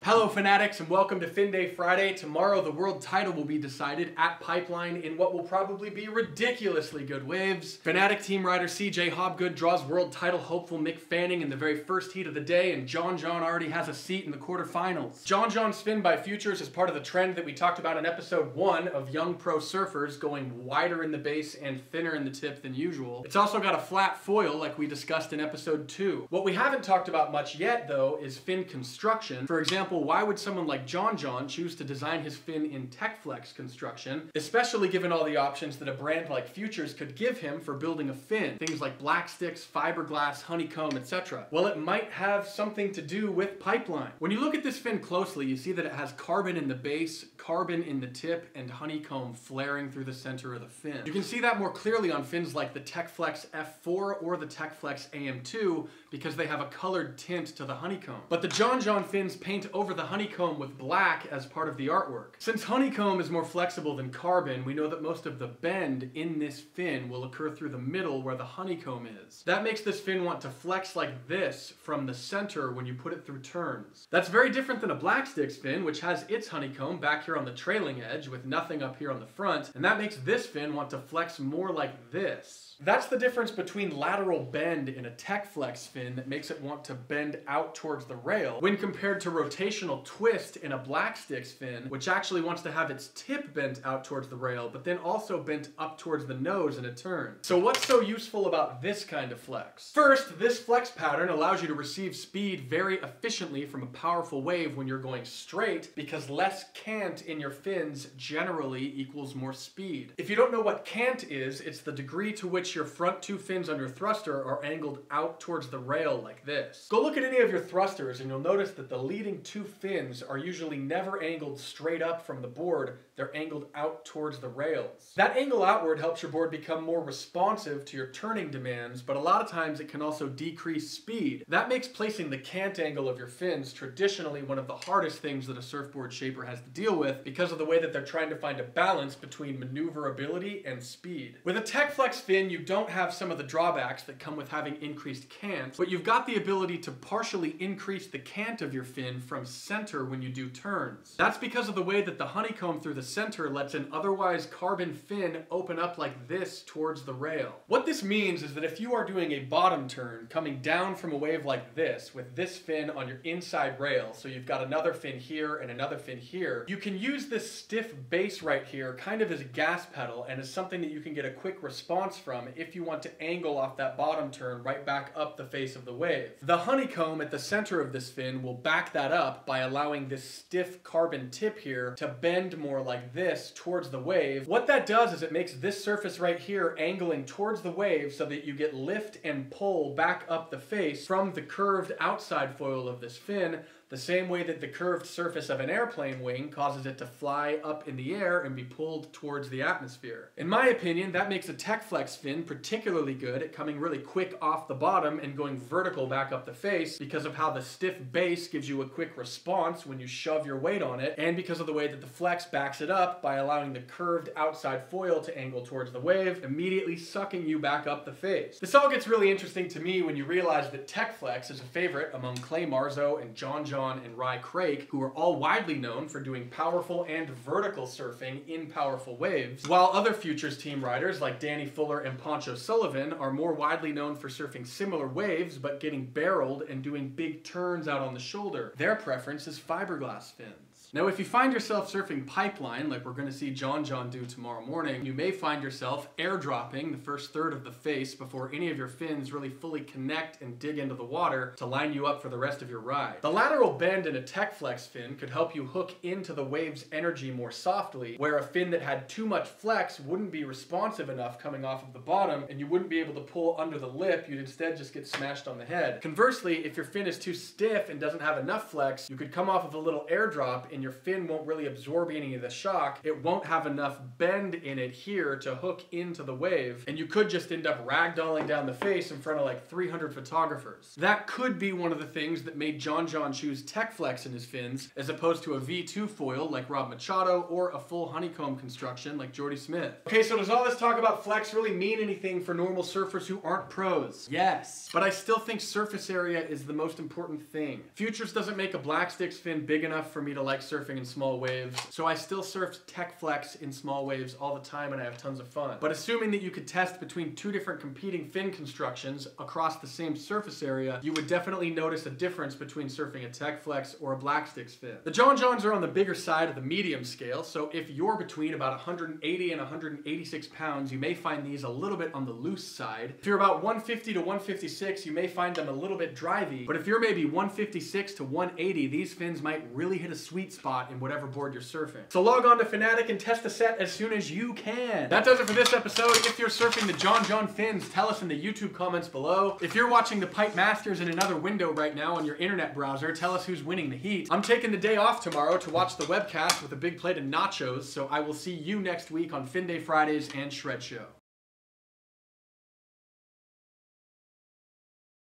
Hello fanatics and welcome to Fin Day Friday. Tomorrow the world title will be decided at Pipeline in what will probably be ridiculously good waves. Fanatic team rider CJ Hobgood draws world title hopeful Mick Fanning in the very first heat of the day, and John already has a seat in the quarterfinals. John's fin by Futures is part of the trend that we talked about in episode 1 of young pro surfers going wider in the base and thinner in the tip than usual. It's also got a flat foil like we discussed in episode 2. What we haven't talked about much yet though is fin construction. For example, why would someone like John choose to design his fin in TechFlex construction, especially given all the options that a brand like Futures could give him for building a fin? Things like black sticks, fiberglass, honeycomb, etc. Well, it might have something to do with Pipeline. When you look at this fin closely, you see that it has carbon in the base, carbon in the tip, and honeycomb flaring through the center of the fin. You can see that more clearly on fins like the TechFlex F4 or the TechFlex AM2 because they have a colored tint to the honeycomb. But the John fins paint over the honeycomb with black as part of the artwork. Since honeycomb is more flexible than carbon, we know that most of the bend in this fin will occur through the middle where the honeycomb is. That makes this fin want to flex like this from the center when you put it through turns. That's very different than a black sticks fin, which has its honeycomb back here on the trailing edge with nothing up here on the front, and that makes this fin want to flex more like this. That's the difference between lateral bend in a TechFlex fin that makes it want to bend out towards the rail when compared to rotational twist in a black sticks fin, which actually wants to have its tip bent out towards the rail, but then also bent up towards the nose in a turn. So what's so useful about this kind of flex? First, this flex pattern allows you to receive speed very efficiently from a powerful wave when you're going straight, because less cant in your fins generally equals more speed. If you don't know what cant is, it's the degree to which your front two fins on your thruster are angled out towards the rail like this. Go look at any of your thrusters and you'll notice that the leading two fins are usually never angled straight up from the board, they're angled out towards the rails. That angle outward helps your board become more responsive to your turning demands, but a lot of times it can also decrease speed. That makes placing the cant angle of your fins traditionally one of the hardest things that a surfboard shaper has to deal with because of the way that they're trying to find a balance between maneuverability and speed. With a TechFlex fin, you don't have some of the drawbacks that come with having increased cant, but you've got the ability to partially increase the cant of your fin from center when you do turns. That's because of the way that the honeycomb through the center lets an otherwise carbon fin open up like this towards the rail. What this means is that if you are doing a bottom turn coming down from a wave like this with this fin on your inside rail, so you've got another fin here and another fin here, you can use this stiff base right here kind of as a gas pedal and as something that you can get a quick response from if you want to angle off that bottom turn right back up the face of the wave. The honeycomb at the center of this fin will back that up by allowing this stiff carbon tip here to bend more like this towards the wave. What that does is it makes this surface right here angling towards the wave so that you get lift and pull back up the face from the curved outside foil of this fin, the same way that the curved surface of an airplane wing causes it to fly up in the air and be pulled towards the atmosphere. In my opinion, that makes a TechFlex fin particularly good at coming really quick off the bottom and going vertical back up the face because of how the stiff base gives you a quick response when you shove your weight on it, and because of the way that the flex backs it up by allowing the curved outside foil to angle towards the wave, immediately sucking you back up the face. This all gets really interesting to me when you realize that TechFlex is a favorite among Clay Marzo and John and Rye Craik, who are all widely known for doing powerful and vertical surfing in powerful waves, while other Futures team riders like Danny Fuller and Poncho Sullivan are more widely known for surfing similar waves but getting barreled and doing big turns out on the shoulder. Their preference is fiberglass fins. Now, if you find yourself surfing Pipeline, like we're going to see John do tomorrow morning, you may find yourself airdropping the first third of the face before any of your fins really fully connect and dig into the water to line you up for the rest of your ride. The lateral bend in a TechFlex fin could help you hook into the wave's energy more softly, where a fin that had too much flex wouldn't be responsive enough coming off of the bottom, and you wouldn't be able to pull under the lip, you'd instead just get smashed on the head. Conversely, if your fin is too stiff and doesn't have enough flex, you could come off of a little airdrop and your fin won't really absorb any of the shock, it won't have enough bend in it here to hook into the wave, and you could just end up ragdolling down the face in front of like 300 photographers. That could be one of the things that made John choose Tech Flex in his fins, as opposed to a V2 foil like Rob Machado or a full honeycomb construction like Jordy Smith. Okay, so does all this talk about flex really mean anything for normal surfers who aren't pros? Yes, but I still think surface area is the most important thing. Futures doesn't make a Black Sticks fin big enough for me to like surfing in small waves, so I still surf Tech Flex in small waves all the time and I have tons of fun. But assuming that you could test between two different competing fin constructions across the same surface area, you would definitely notice a difference between surfing a Tech Flex or a Black Sticks fin. The Johns are on the bigger side of the medium scale, so if you're between about 180 and 186 pounds, you may find these a little bit on the loose side. If you're about 150 to 156, you may find them a little bit drivey, but if you're maybe 156 to 180, these fins might really hit a sweet spot in whatever board you're surfing. So log on to Fanatic and test the set as soon as you can. That does it for this episode. If you're surfing the John fins, tell us in the YouTube comments below. If you're watching the Pipe Masters in another window right now on your internet browser, tell us who's winning the heat. I'm taking the day off tomorrow to watch the webcast with a big plate of nachos, so I will see you next week on Fin Day Fridays and Shred Show.